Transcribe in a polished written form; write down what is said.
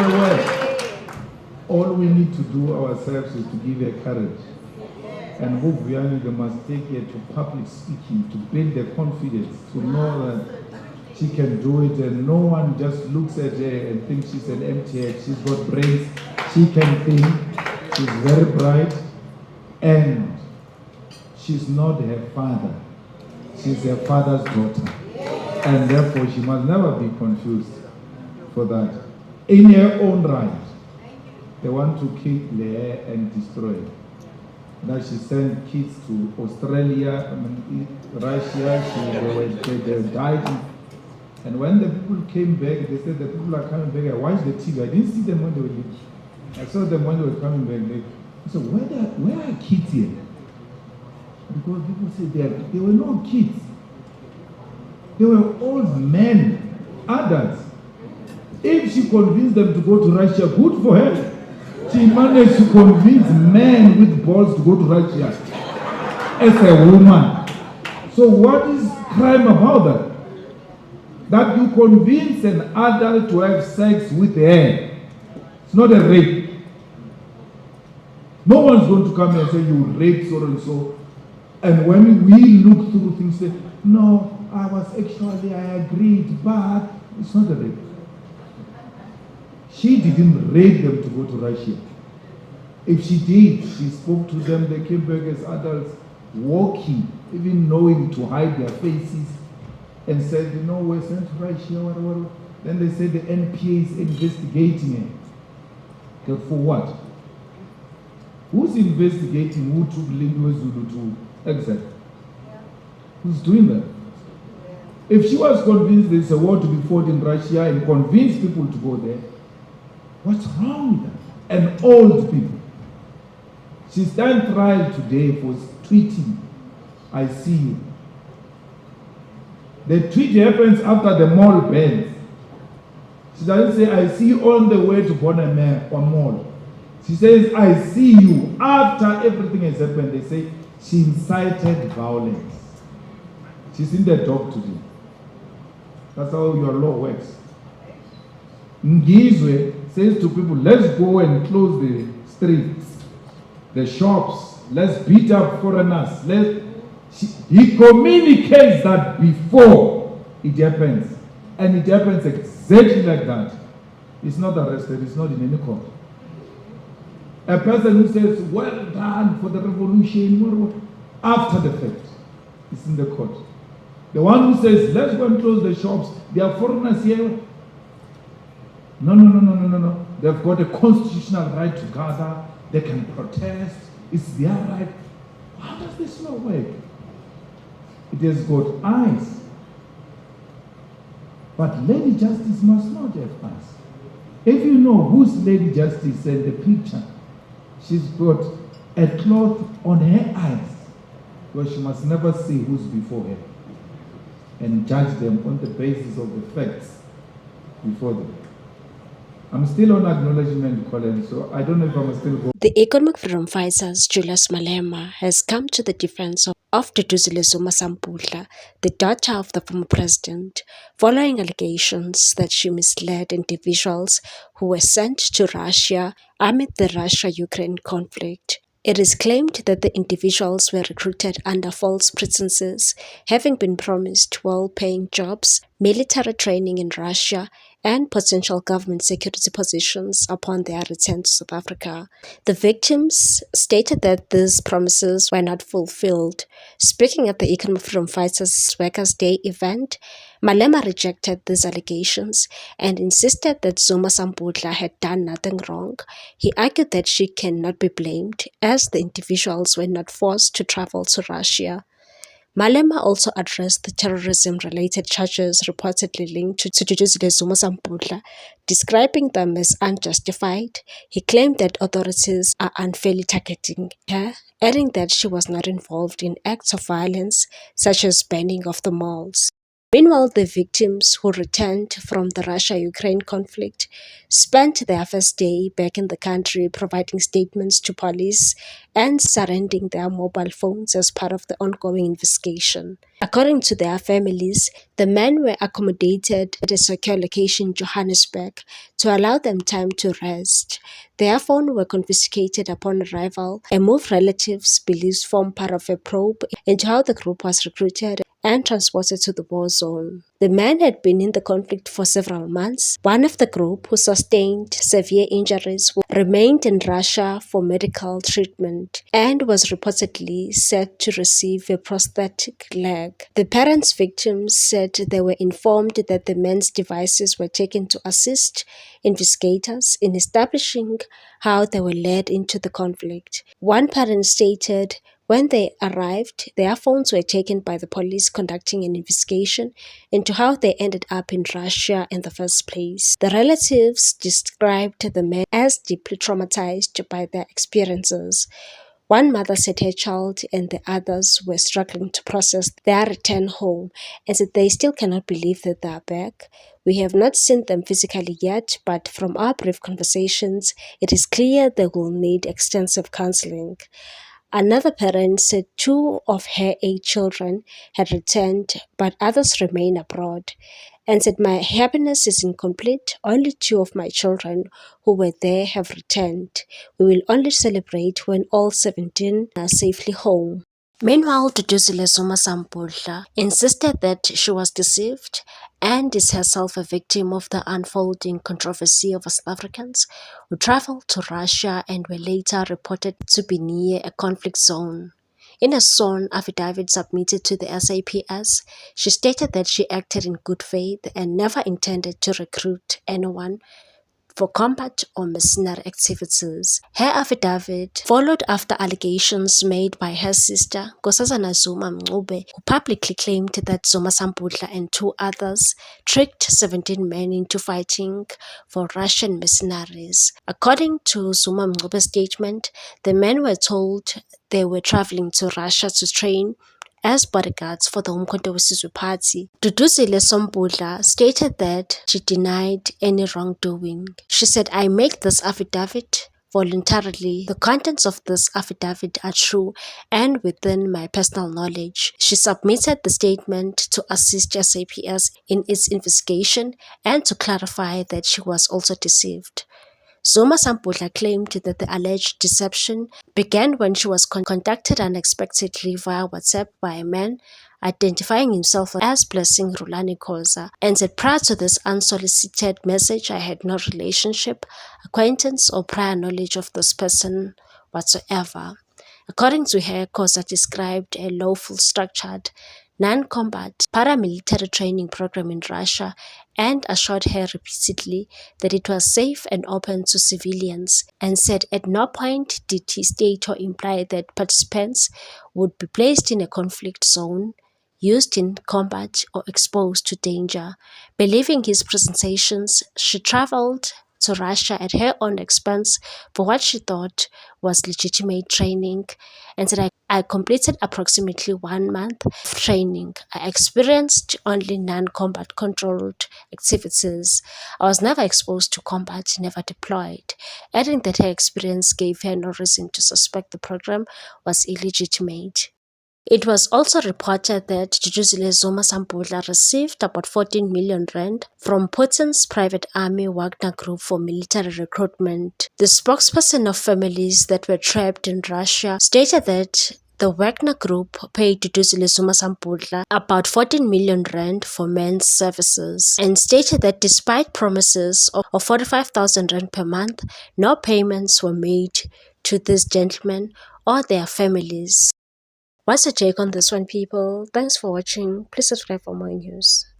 the word. All we need to do ourselves is to give her courage. And Vuyani, they must take her to public speaking, to build the confidence, to know that she can do it, and no one just looks at her and thinks she's an empty head. She's got brains, she can think, she's very bright, and she's not her father. She's her father's daughter. And therefore she must never be confused for that. In her own right, they want to kill her and destroy her. Now she sent kids to Australia, Russia, they died. And when the people came back, they said the people are coming back. I watched the TV. I didn't see them when they were leaving. I saw them when they were coming back. I said, where are kids here? Because people said there were no kids. They were old men, adults. If she convinced them to go to Russia, good for her. She managed to convince men with balls to go to Russia as a woman. So what is crime about that? That you convince an adult to have sex with her. It's not a rape. No one's going to come and say you raped so and so. And when we look through things, say, no, I agreed, but it's not a rape. She didn't rape them to go to Russia. If she did, she spoke to them, they came back as adults, walking, even knowing to hide their faces, and said, you know, we're sent to Russia, Then they said the NPA is investigating her. For what? Who's investigating who took Lindiwe Zulu to exile? Who's doing that? If she was convinced there's a war to be fought in Russia and convinced people to go there, what's wrong with that? And old people. She stand trial today for tweeting, I see you. The tweet happens after the mall bans. She doesn't say, I see you on the way to Bonamere or mall. She says, I see you. After everything has happened, they say, she incited violence. She's in the dock today. That's how your law works. Ngizwe says to people, let's go and close the streets, the shops, let's beat up foreigners. He communicates that before it happens. And it happens exactly like that. It's not arrested, it's not in any court. A person who says, well done for the revolution, after the fact, it's in the court. The one who says, let's go and close the shops, there are foreigners here. No. They've got a constitutional right to gather, they can protest, it's their right. How does this law work? It has got eyes. But Lady Justice must not have eyes. If you know who's Lady Justice in the picture, she's got a cloth on her eyes, because she must never see who's before her and judge them on the basis of the facts before them. I'm still on acknowledgement, Colin, so I don't know if I must still go. The Economic Freedom Fighters, Julius Malema, has come to the defense of Duduzile Zuma Sampudla, the daughter of the former president, following allegations that she misled individuals who were sent to Russia amid the Russia-Ukraine conflict. It is claimed that the individuals were recruited under false pretenses, having been promised well-paying jobs, military training in Russia, and potential government security positions upon their return to South Africa. The victims stated that these promises were not fulfilled. Speaking at the Economic Freedom Fighters Workers' Day event, Malema rejected these allegations and insisted that Zuma Sampudla had done nothing wrong. He argued that she cannot be blamed as the individuals were not forced to travel to Russia. Malema also addressed the terrorism-related charges reportedly linked to Duduzile Zuma Sampudla, describing them as unjustified. He claimed that authorities are unfairly targeting her, adding that she was not involved in acts of violence such as burning of the malls. Meanwhile, the victims who returned from the Russia-Ukraine conflict spent their first day back in the country providing statements to police and surrendering their mobile phones as part of the ongoing investigation. According to their families, the men were accommodated at a secure location in Johannesburg to allow them time to rest. Their phones were confiscated upon arrival, a move relatives believe formed part of a probe into how the group was recruited and transported to the war zone. The men had been in the conflict for several months. One of the group, who sustained severe injuries, remained in Russia for medical treatment and was reportedly set to receive a prosthetic leg. The parents' victims said they were informed that the men's devices were taken to assist investigators in establishing how they were led into the conflict. One parent stated, when they arrived, their phones were taken by the police conducting an investigation into how they ended up in Russia in the first place. The relatives described the men as deeply traumatized by their experiences. One mother said her child and the others were struggling to process their return home and said they still cannot believe that they are back. We have not seen them physically yet, but from our brief conversations, it is clear they will need extensive counseling. Another parent said 2 of her 8 children had returned, but others remain abroad, and said, my happiness is incomplete. Only 2 of my children who were there have returned. We will only celebrate when all 17 are safely home. Meanwhile, Duduzile Zuma Sampudla insisted that she was deceived and is herself a victim of the unfolding controversy of South Africans who traveled to Russia and were later reported to be near a conflict zone. In a sworn affidavit submitted to the SAPS, she stated that she acted in good faith and never intended to recruit anyone for combat or mercenary activities. Her affidavit followed after allegations made by her sister, Nkosazana Zuma Mncube, who publicly claimed that Zuma Sampudla and 2 others tricked 17 men into fighting for Russian mercenaries. According to Zuma Mncube's statement, the men were told they were traveling to Russia to train as bodyguards for the Umkhonto weSizwe Party. Duduzile Sampudla stated that she denied any wrongdoing. She said, I make this affidavit voluntarily. The contents of this affidavit are true and within my personal knowledge. She submitted the statement to assist SAPS in its investigation and to clarify that she was also deceived. Zuma Sampudla claimed that the alleged deception began when she was contacted unexpectedly via WhatsApp by a man identifying himself as Blessing Rulani Khoza, and said prior to this unsolicited message, I had no relationship, acquaintance, or prior knowledge of this person whatsoever. According to her, Khoza described a lawful, structured, non-combat paramilitary training program in Russia and assured her repeatedly that it was safe and open to civilians, and said at no point did he state or imply that participants would be placed in a conflict zone, used in combat, or exposed to danger. Believing his presentations, she traveled to Russia at her own expense for what she thought was legitimate training, and said, I completed approximately 1 month of training. I experienced only non-combat controlled activities. I was never exposed to combat, never deployed, adding that her experience gave her no reason to suspect the program was illegitimate. It was also reported that Duduzile Zuma Sampudla received about 14 million rand from Putin's private army Wagner Group for military recruitment. The spokesperson of families that were trapped in Russia stated that the Wagner Group paid Duduzile Zuma Sampudla about 14 million rand for men's services, and stated that despite promises of 45,000 rand per month, no payments were made to these gentlemen or their families. What's your take on this one, people? Thanks for watching. Please subscribe for more news.